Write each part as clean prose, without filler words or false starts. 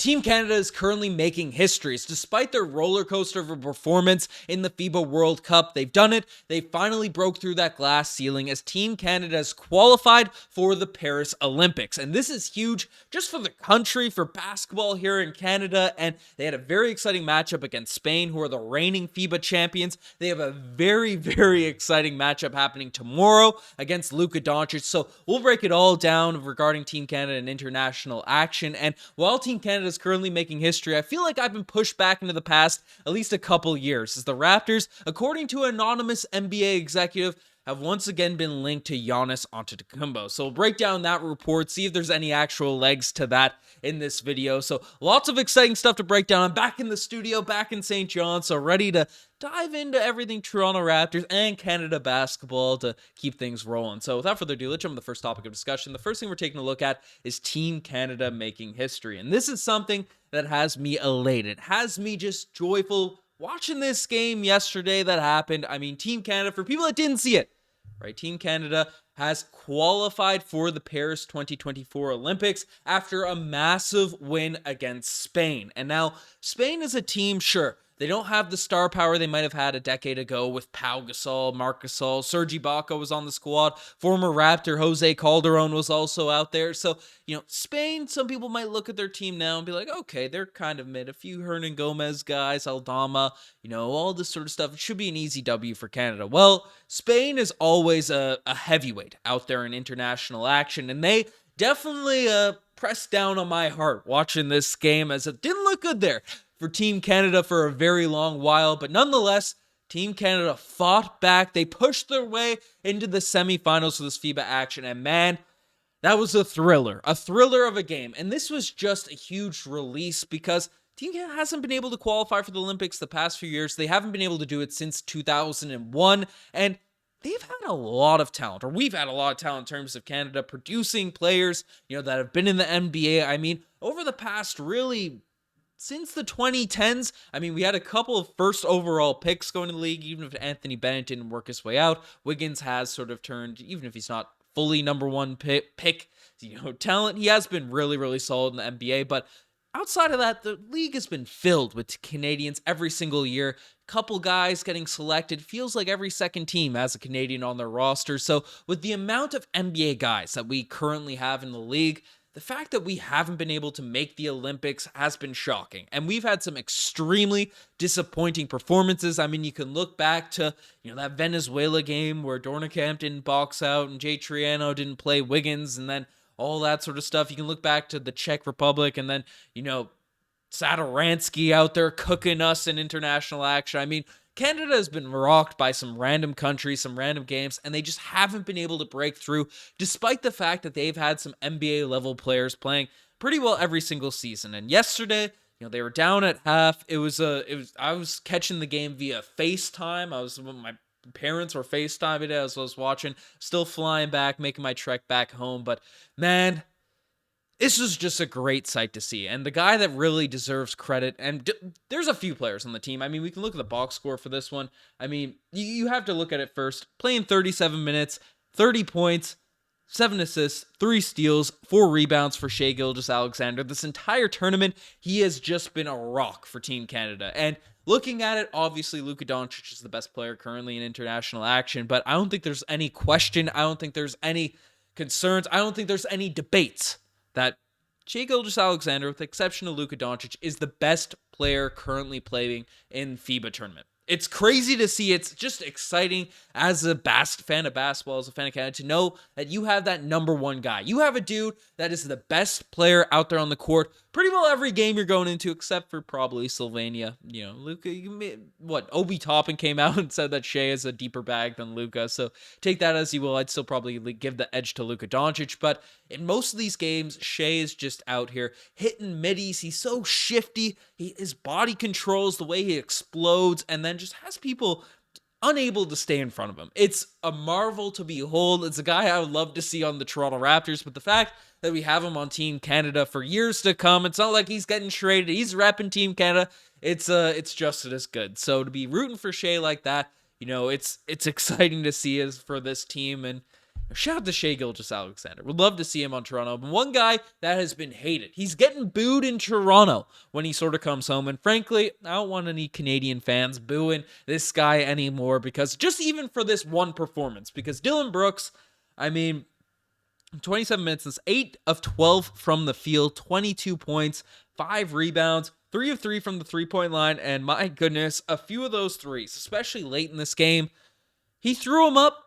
Team Canada is currently making histories. Despite their roller coaster of a performance in the FIBA World Cup, they've done it. They finally broke through that glass ceiling as Team Canada has qualified for the Paris Olympics. And this is huge just for the country, for basketball here in Canada. And they had a very exciting matchup against Spain, who are the reigning FIBA champions. They have a very, very exciting matchup happening tomorrow against Luka Doncic. So we'll break it all down regarding Team Canada and international action. And while Team Canada is currently making history, I feel like I've been pushed back into the past at least a couple years, as the Raptors, according to an anonymous NBA executive, have once again been linked to Giannis Antentokumpo. So we'll break down that report, see if there's any actual legs to that in this video. So lots of exciting stuff to break down. I'm back in the studio, back in St. John, so ready to dive into everything Toronto Raptors and Canada basketball to keep things rolling. So without further ado, let's jump to the first topic of discussion. The first thing we're taking a look at is Team Canada making history. And this is something that has me elated, has me just joyful watching this game yesterday that happened. I mean, Team Canada, for people that didn't see it, right? Team Canada has qualified for the Paris 2024 Olympics after a massive win against Spain. And now, Spain is a team, sure, they don't have the star power they might have had a decade ago with Pau Gasol, Marc Gasol, Serge Ibaka was on the squad, former Raptor Jose Calderon was also out there. So, Spain, some people might look at their team now and be like, okay, they're kind of mid. A few Hernan Gomez guys, Aldama, all this sort of stuff. It should be an easy W for Canada. Well, Spain is always a heavyweight out there in international action, and they definitely pressed down on my heart watching this game, as it didn't look good there for Team Canada for a very long while. But nonetheless, Team Canada fought back. They pushed their way into the semifinals of this FIBA action. And man, that was a thriller of a game. And this was just a huge release because Team Canada hasn't been able to qualify for the Olympics the past few years. They haven't been able to do it since 2001. And they've had a lot of talent, or we've had a lot of talent in terms of Canada producing players, that have been in the NBA. I mean, over the past really since the 2010s, we had a couple of first overall picks going to the league, even if Anthony Bennett didn't work his way out. Wiggins has sort of turned, even if he's not fully number one pick, talent, he has been really, really solid in the NBA. But outside of that, the league has been filled with Canadians every single year. Couple guys getting selected. Feels like every second team has a Canadian on their roster. So with the amount of NBA guys that we currently have in the league, the fact that we haven't been able to make the Olympics has been shocking. And we've had some extremely disappointing performances. You can look back to, that Venezuela game where Dornekamp didn't box out and Jay Triano didn't play Wiggins, and then all that sort of stuff. You can look back to the Czech Republic and then, Satoransky out there cooking us in international action. Canada has been rocked by some random countries, some random games, and they just haven't been able to break through, despite the fact that they've had some NBA level players playing pretty well every single season. And yesterday, they were down at half. I was catching the game via FaceTime. My parents were FaceTiming it as I was watching, still flying back, making my trek back home. But man, this was just a great sight to see. And the guy that really deserves credit, and there's a few players on the team. We can look at the box score for this one. You have to look at it first. Playing 37 minutes, 30 points, 7 assists, 3 steals, 4 rebounds for Shai Gilgeous-Alexander. This entire tournament, he has just been a rock for Team Canada. And looking at it, obviously, Luka Doncic is the best player currently in international action, but I don't think there's any question. I don't think there's any concerns. I don't think there's any debates that Shai Gilgeous-Alexander, with the exception of Luka Doncic, is the best player currently playing in FIBA tournament. It's crazy to see. It's just exciting as a fan of basketball, as a fan of Canada, to know that you have that number one guy. You have a dude that is the best player out there on the court pretty well every game you're going into, except for probably Slovenia. Luka, Obi Toppin came out and said that Shai is a deeper bag than Luka, so take that as you will. I'd still probably give the edge to Luka Doncic, but in most of these games, Shai is just out here hitting middies. He's so shifty. His body controls, the way he explodes, and then just has people unable to stay in front of him. It's a marvel to behold. It's a guy I would love to see on the Toronto Raptors, but the fact that we have him on Team Canada for years to come, it's not like he's getting traded. He's repping Team Canada. It's just as good. So to be rooting for Shai like that, it's exciting to see for this team. And Shout out to Shai Gilgeous-Alexander. Would love to see him on Toronto. But one guy that has been hated. He's getting booed in Toronto when he sort of comes home. And frankly, I don't want any Canadian fans booing this guy anymore, because just even for this one performance, because Dillon Brooks, I mean, 27 minutes, 8 of 12 from the field, 22 points, 5 rebounds, 3 of 3 from the three-point line, and my goodness, a few of those threes, especially late in this game, he threw them up,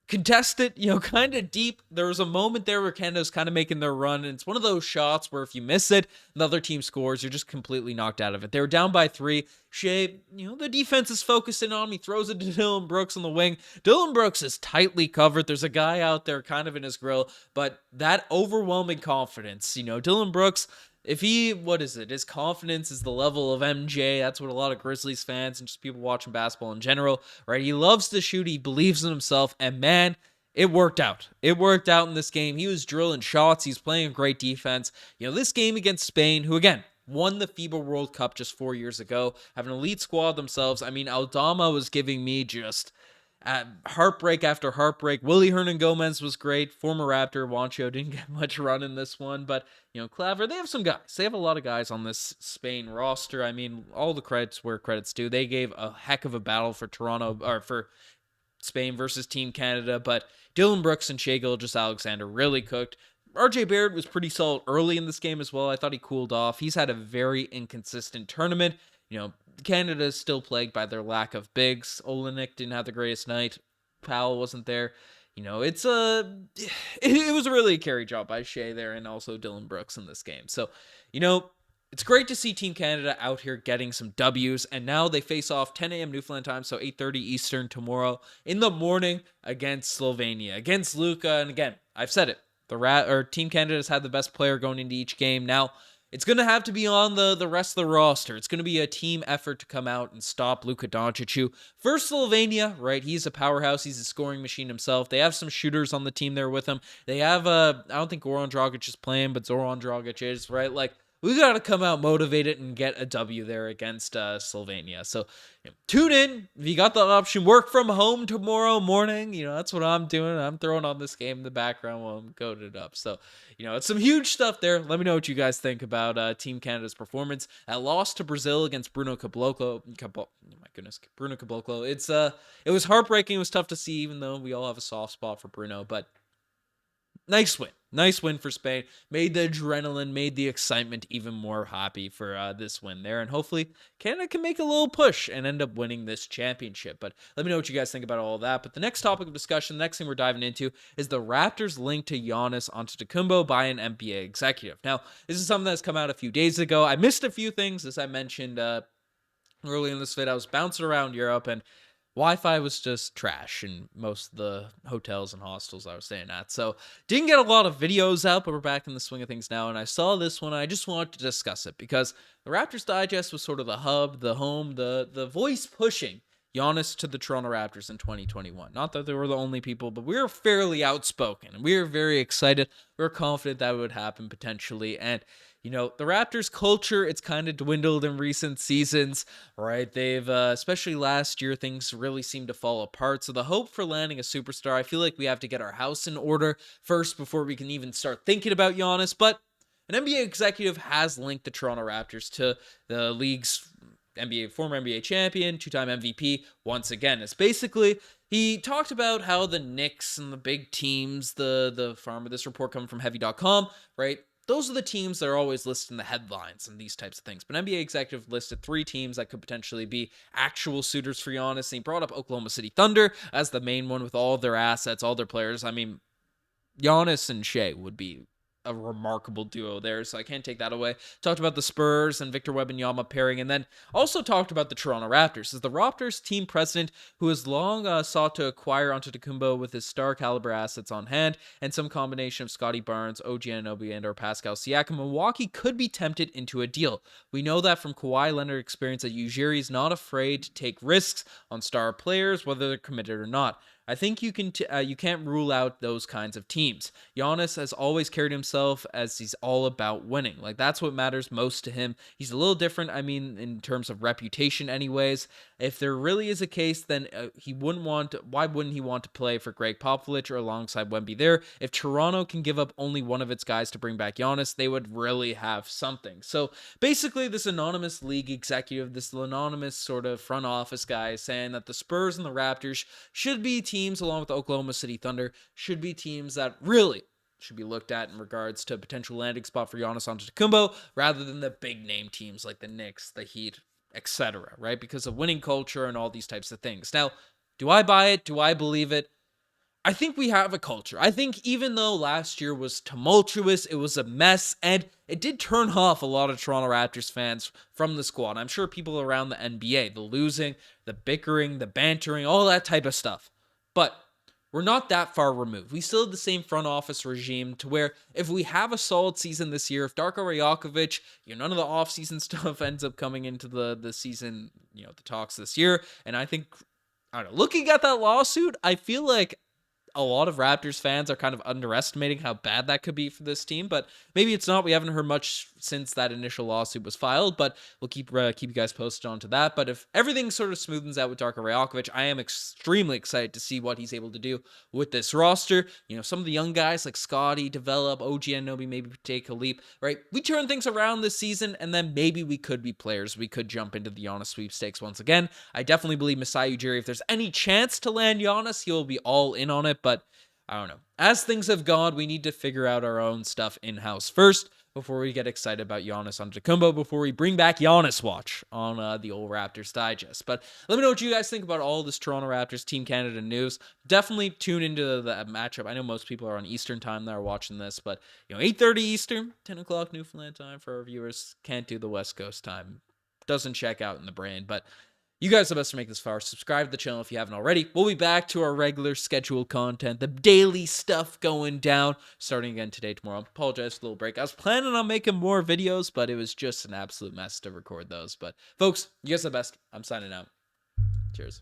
contested, kind of deep. There was a moment there where Canada's kind of making their run, and it's one of those shots where if you miss it, the other team scores, you're just completely knocked out of it. They were down by 3. Shai, the defense is focusing on him. He throws it to Dillon Brooks on the wing. Dillon Brooks is tightly covered. There's a guy out there kind of in his grill, but that overwhelming confidence, Dillon Brooks, if his confidence is the level of MJ, that's what a lot of Grizzlies fans and just people watching basketball in general, right? He loves to shoot, he believes in himself, and man, it worked out. It worked out in this game. He was drilling shots, he's playing a great defense. This game against Spain, who again, won the FIBA World Cup just 4 years ago, have an elite squad themselves. I mean, Aldama was giving me just heartbreak after heartbreak. Willie Hernan-Gomez was great. Former Raptor. Juancho didn't get much run in this one, but Claver, they have some guys. They have a lot of guys on this Spain roster. I mean, all the credits where credit's due. They gave a heck of a battle for Toronto, or for Spain versus Team Canada, but Dillon Brooks and Shai Gilgeous-Alexander really cooked. RJ Barrett was pretty solid early in this game as well. I thought he cooled off. He's had a very inconsistent tournament. Canada is still plagued by their lack of bigs. Olenek didn't have the greatest night. Powell wasn't there. It was really a carry job by Shai there, and also Dillon Brooks in this game. So, it's great to see Team Canada out here getting some W's, and now they face off 10 a.m. Newfoundland time, so 8:30 Eastern tomorrow in the morning against Slovenia, against Luka. And again, I've said it, Team Canada has had the best player going into each game. Now, it's going to have to be on the rest of the roster. It's going to be a team effort to come out and stop Luka Doncic, who, for Slovenia, right, he's a powerhouse. He's a scoring machine himself. They have some shooters on the team there with him. They have, I don't think Goran Dragic is playing, but Zoran Dragic is, right? Like, we got to come out motivated and get a W there against Slovenia. So tune in. If you got the option, work from home tomorrow morning. That's what I'm doing. I'm throwing on this game in the background while I'm coding it up. So, it's some huge stuff there. Let me know what you guys think about Team Canada's performance. That loss to Brazil against Bruno Caboclo. Bruno Caboclo. It was heartbreaking. It was tough to see, even though we all have a soft spot for Bruno. But nice win. Nice win for Spain. Made the adrenaline, made the excitement even more happy for this win there. And hopefully Canada can make a little push and end up winning this championship. But let me know what you guys think about all of that. But the next topic of discussion, the next thing we're diving into, is the Raptors link to Giannis Antetokumpo by an NBA executive. Now, this is something that's come out a few days ago. I missed a few things, as I mentioned early in this vid. I was bouncing around Europe, and Wi-Fi was just trash in most of the hotels and hostels I was staying at. So didn't get a lot of videos out, but we're back in the swing of things now. And I saw this one. I just wanted to discuss it because the Raptors Digest was sort of the hub, the home, the voice pushing Giannis to the Toronto Raptors in 2021. Not that they were the only people, but we were fairly outspoken. And we were very excited. We were confident that would happen potentially. And the Raptors culture, it's kind of dwindled in recent seasons, right? They've, especially last year, things really seemed to fall apart. So the hope for landing a superstar, I feel like we have to get our house in order first before we can even start thinking about Giannis. But an NBA executive has linked the Toronto Raptors to the league's former NBA champion, two-time MVP, once again. It's basically, he talked about how the Knicks and the big teams, the farm of this report coming from Heavy.com, right? Those are the teams that are always listed in the headlines and these types of things. But NBA executive listed 3 teams that could potentially be actual suitors for Giannis. And he brought up Oklahoma City Thunder as the main one with all of their assets, all their players. I mean, Giannis and Shai would be a remarkable duo there, so I can't take that away. Talked about the Spurs and Victor Wembanyama pairing, and then also talked about the Toronto Raptors. As the Raptors team president, who has long sought to acquire Antetokumpo with his star caliber assets on hand, and some combination of Scotty Barnes, OG Anunoby, and or Pascal Siakam, Milwaukee could be tempted into a deal. We know that from Kawhi Leonard experience that Ujiri is not afraid to take risks on star players, whether they're committed or not. I think you can't rule out those kinds of teams. Giannis has always carried himself as he's all about winning. Like, that's what matters most to him. He's a little different, I mean, in terms of reputation anyways. If there really is a case, then why wouldn't he want to play for Greg Popovich or alongside Wemby there? If Toronto can give up only one of its guys to bring back Giannis, they would really have something. So basically, this anonymous league executive, this anonymous sort of front office guy is saying that the Spurs and the Raptors should be teams, along with the Oklahoma City Thunder, should be teams that really should be looked at in regards to a potential landing spot for Giannis Antetokumpo, rather than the big name teams like the Knicks, the Heat, etc., right? Because of winning culture and all these types of things. Now, do I buy it? Do I believe it? I think we have a culture. I think even though last year was tumultuous, it was a mess, and it did turn off a lot of Toronto Raptors fans from the squad. I'm sure people around the NBA, the losing, the bickering, the bantering, all that type of stuff. But we're not that far removed. We still have the same front office regime to where if we have a solid season this year, if Darko Rajakovic, none of the offseason stuff ends up coming into the season, the talks this year. And I think, I don't know, looking at that lawsuit, I feel like a lot of Raptors fans are kind of underestimating how bad that could be for this team, but maybe it's not. We haven't heard much since that initial lawsuit was filed, but we'll keep you guys posted onto that. But if everything sort of smoothens out with Darko Rajakovic, I am extremely excited to see what he's able to do with this roster. Some of the young guys like Scotty develop, OG Anunoby maybe take a leap, right? We turn things around this season, and then maybe we could be players. We could jump into the Giannis sweepstakes once again. I definitely believe Masai Ujiri, if there's any chance to land Giannis, he'll be all in on it. But I don't know. As things have gone, we need to figure out our own stuff in-house first before we get excited about Giannis Antetokumpo, before we bring back Giannis Watch on the old Raptors Digest. But let me know what you guys think about all this Toronto Raptors Team Canada news. Definitely tune into the matchup. I know most people are on Eastern time that are watching this, but 8:30 Eastern, 10 o'clock Newfoundland time for our viewers. Can't do the West Coast time. Doesn't check out in the brain, but you guys are the best to make this far. Subscribe to the channel if you haven't already. We'll be back to our regular scheduled content, the daily stuff going down, starting again today, tomorrow. I apologize for the little break. I was planning on making more videos, but it was just an absolute mess to record those. But folks, you guys are the best. I'm signing out. Cheers.